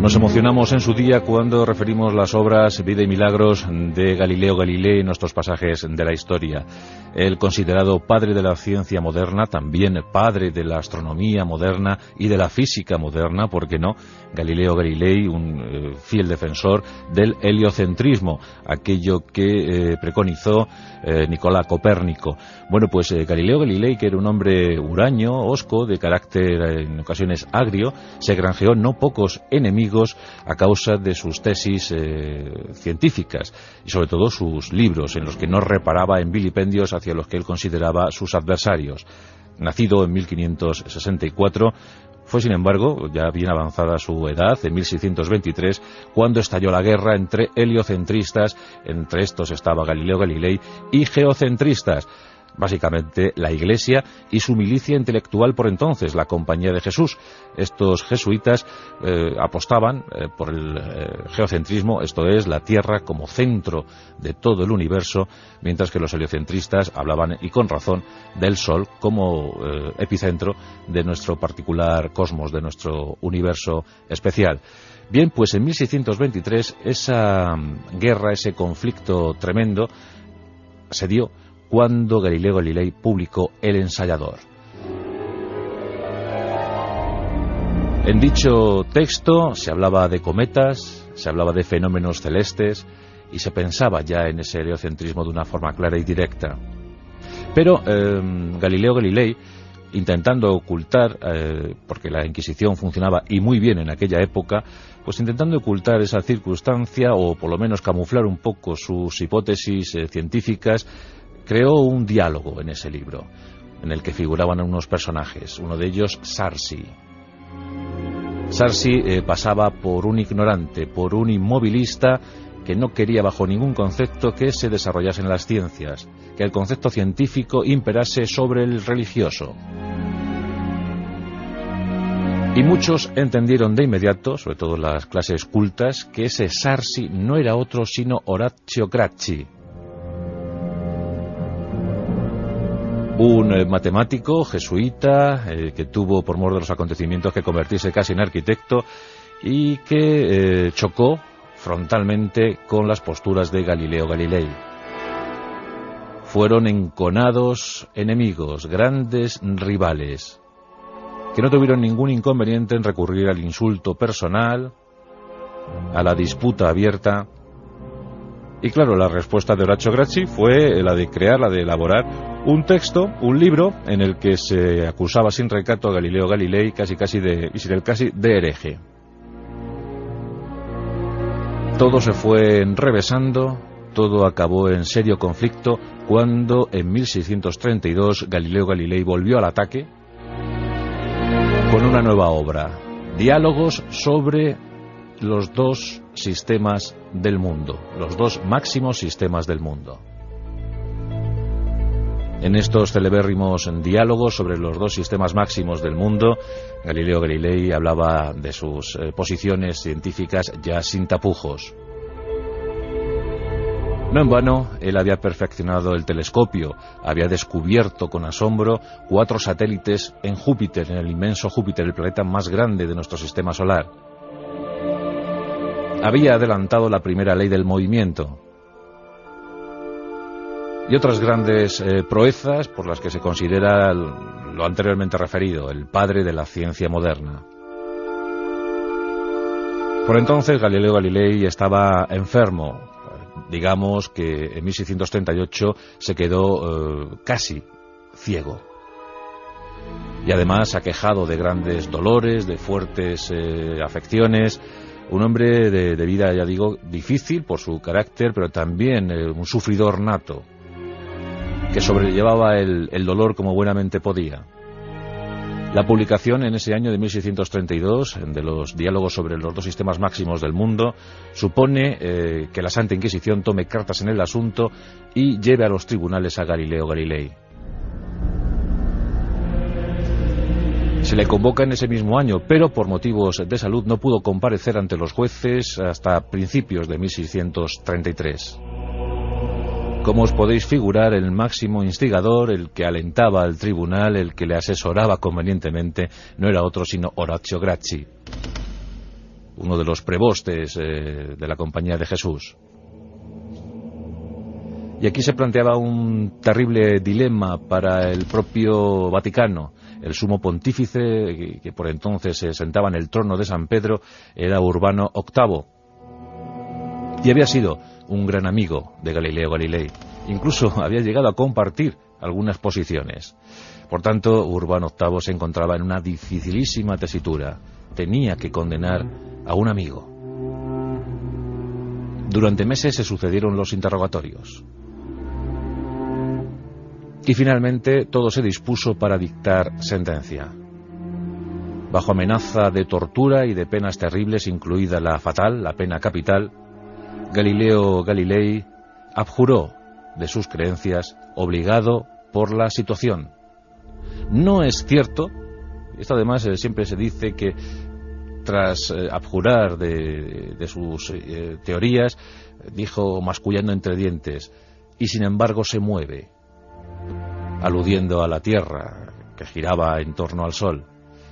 Nos emocionamos en su día cuando referimos las obras Vida y Milagros de Galileo Galilei en nuestros pasajes de la historia. El considerado padre de la ciencia moderna, también padre de la astronomía moderna y de la física moderna, ¿por qué no? Galileo Galilei, un fiel defensor del heliocentrismo, aquello que preconizó Nicolás Copérnico. Bueno, pues Galileo Galilei, que era un hombre huraño, hosco, de carácter en ocasiones agrio, se granjeó no pocos enemigos a causa de sus tesis científicas y sobre todo sus libros, en los que no reparaba en vilipendios hacia los que él consideraba sus adversarios. Nacido en 1564, fue sin embargo, ya bien avanzada su edad, en 1623, cuando estalló la guerra entre heliocentristas, entre estos estaba Galileo Galilei, y geocentristas, básicamente la Iglesia y su milicia intelectual por entonces, la Compañía de Jesús. Estos jesuitas apostaban por el geocentrismo, esto es, la Tierra como centro de todo el universo, mientras que los heliocentristas hablaban, y con razón, del Sol como epicentro de nuestro particular cosmos, de nuestro universo especial. Bien, pues en 1623 esa guerra, ese conflicto tremendo se dio cuando Galileo Galilei publicó El Ensayador. En dicho texto se hablaba de cometas, se hablaba de fenómenos celestes y se pensaba ya en ese heliocentrismo de una forma clara y directa. Pero Galileo Galilei, intentando ocultar, porque la Inquisición funcionaba y muy bien en aquella época, pues intentando ocultar esa circunstancia o por lo menos camuflar un poco sus hipótesis científicas, creó un diálogo en ese libro, en el que figuraban unos personajes, uno de ellos Sarsi. Sarsi pasaba por un ignorante, por un inmovilista que no quería bajo ningún concepto que se desarrollasen las ciencias, que el concepto científico imperase sobre el religioso. Y muchos entendieron de inmediato, sobre todo las clases cultas, que ese Sarsi no era otro sino Orazio Grassi, un matemático jesuita que tuvo, por mor de los acontecimientos, que convertirse casi en arquitecto y que chocó frontalmente con las posturas de Galileo Galilei. Fueron enconados enemigos, grandes rivales, que no tuvieron ningún inconveniente en recurrir al insulto personal, a la disputa abierta. Y claro, la respuesta de Orazio Grassi fue la de crear, la de elaborar un texto, un libro, en el que se acusaba sin recato a Galileo Galilei casi de hereje. Todo se fue enrevesando, todo acabó en serio conflicto cuando en 1632 Galileo Galilei volvió al ataque con una nueva obra, Diálogos sobre los dos sistemas del mundo, los dos máximos sistemas del mundo. En estos celebérrimos diálogos sobre los dos sistemas máximos del mundo, Galileo Galilei hablaba de sus posiciones científicas ya sin tapujos. No en vano, él había perfeccionado el telescopio, había descubierto con asombro 4 satélites en Júpiter, en el inmenso Júpiter, el planeta más grande de nuestro sistema solar. Había adelantado la primera ley del movimiento y otras grandes proezas por las que se considera lo anteriormente referido, el padre de la ciencia moderna. Por entonces Galileo Galilei estaba enfermo, digamos que en 1638 se quedó casi ciego. Y además aquejado de grandes dolores, de fuertes afecciones. Un hombre de vida, ya digo, difícil por su carácter, pero también un sufridor nato, que sobrellevaba el dolor como buenamente podía. La publicación en ese año de 1632 de los diálogos sobre los dos sistemas máximos del mundo supone que la Santa Inquisición tome cartas en el asunto y lleve a los tribunales a Galileo Galilei. Se le convoca en ese mismo año, pero por motivos de salud no pudo comparecer ante los jueces hasta principios de 1633. Como os podéis figurar, el máximo instigador, el que alentaba al tribunal, el que le asesoraba convenientemente, no era otro sino Orazio Grassi. uno de los prebostes de la Compañía de Jesús. Y aquí se planteaba un terrible dilema para el propio Vaticano. El sumo pontífice, que por entonces se sentaba en el trono de San Pedro, era Urbano VIII. Y había sido un gran amigo de Galileo Galilei. Incluso había llegado a compartir algunas posiciones. Por tanto, Urbano VIII se encontraba en una dificilísima tesitura. Tenía que condenar a un amigo. Durante meses se sucedieron los interrogatorios. Y finalmente todo se dispuso para dictar sentencia. Bajo amenaza de tortura y de penas terribles, incluida la fatal, la pena capital, Galileo Galilei abjuró de sus creencias, obligado por la situación. No es cierto, esto además siempre se dice que tras abjurar de sus teorías, dijo mascullando entre dientes, y sin embargo se mueve, aludiendo a la Tierra, que giraba en torno al Sol.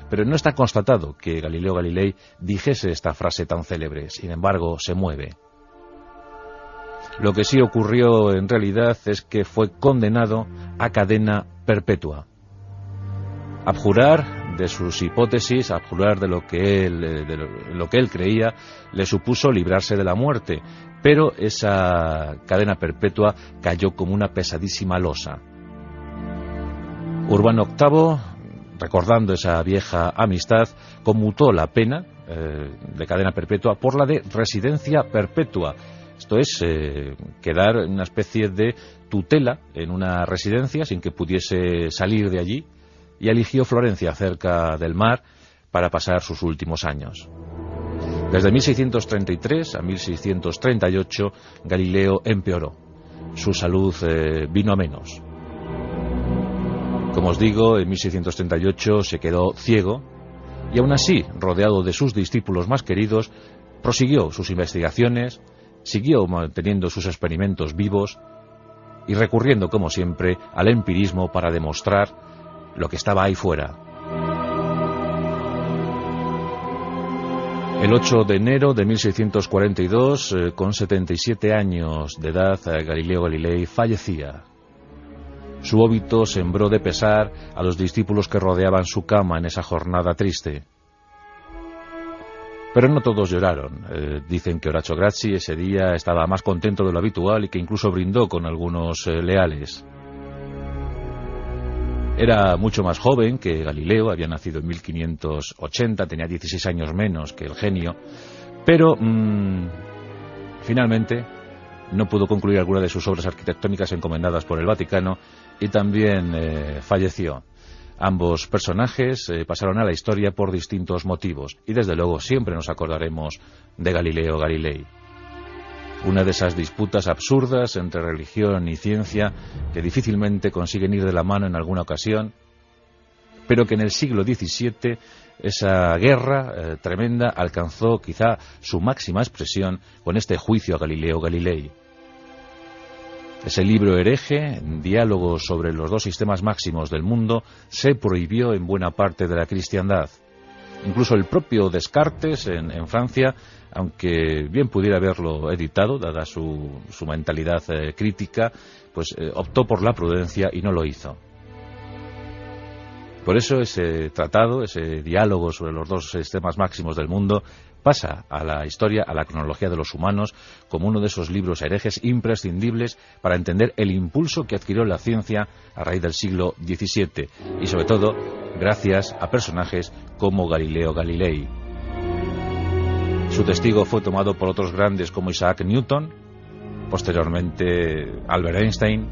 Pero no está constatado que Galileo Galilei dijese esta frase tan célebre, sin embargo se mueve. Lo que sí ocurrió en realidad es que fue condenado a cadena perpetua. Abjurar de sus hipótesis, abjurar de lo que él creía, le supuso librarse de la muerte, pero esa cadena perpetua cayó como una pesadísima losa. Urbano VIII, recordando esa vieja amistad, conmutó la pena de cadena perpetua por la de residencia perpetua. Esto es, quedar en una especie de tutela en una residencia sin que pudiese salir de allí, y eligió Florencia, cerca del mar, para pasar sus últimos años. Desde 1633 a 1638, Galileo empeoró. Su salud vino a menos. Como os digo, en 1638 se quedó ciego, y aún así, rodeado de sus discípulos más queridos, prosiguió sus investigaciones, siguió manteniendo sus experimentos vivos y recurriendo, como siempre, al empirismo para demostrar lo que estaba ahí fuera. El 8 de enero de 1642, con 77 años de edad, Galileo Galilei fallecía. Su óbito sembró de pesar a los discípulos que rodeaban su cama en esa jornada triste. Pero no todos lloraron. Dicen que Horacio Grassi ese día estaba más contento de lo habitual y que incluso brindó con algunos leales. Era mucho más joven que Galileo, había nacido en 1580, tenía 16 años menos que el genio, pero finalmente no pudo concluir alguna de sus obras arquitectónicas encomendadas por el Vaticano y también falleció. Ambos personajes pasaron a la historia por distintos motivos y desde luego siempre nos acordaremos de Galileo Galilei. Una de esas disputas absurdas entre religión y ciencia que difícilmente consiguen ir de la mano en alguna ocasión, pero que en el siglo XVII esa guerra tremenda alcanzó quizá su máxima expresión con este juicio a Galileo Galilei. Ese libro hereje, Diálogos sobre los dos sistemas máximos del mundo, se prohibió en buena parte de la cristiandad. Incluso el propio Descartes en Francia, aunque bien pudiera haberlo editado, dada su mentalidad crítica, pues optó por la prudencia y no lo hizo. Por eso ese tratado, ese diálogo sobre los dos sistemas máximos del mundo, pasa a la historia, a la cronología de los humanos, como uno de esos libros herejes imprescindibles para entender el impulso que adquirió la ciencia a raíz del siglo XVII, y sobre todo gracias a personajes como Galileo Galilei. Su testigo fue tomado por otros grandes como Isaac Newton, posteriormente Albert Einstein,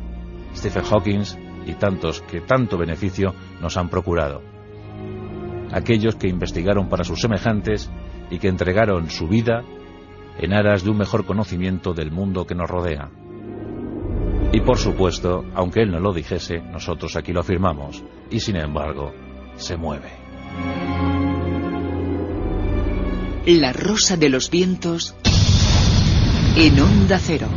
Stephen Hawking y tantos que tanto beneficio nos han procurado. Aquellos que investigaron para sus semejantes y que entregaron su vida en aras de un mejor conocimiento del mundo que nos rodea. Y por supuesto, aunque él no lo dijese, nosotros aquí lo afirmamos, y sin embargo, se mueve. La rosa de los vientos en Onda Cero.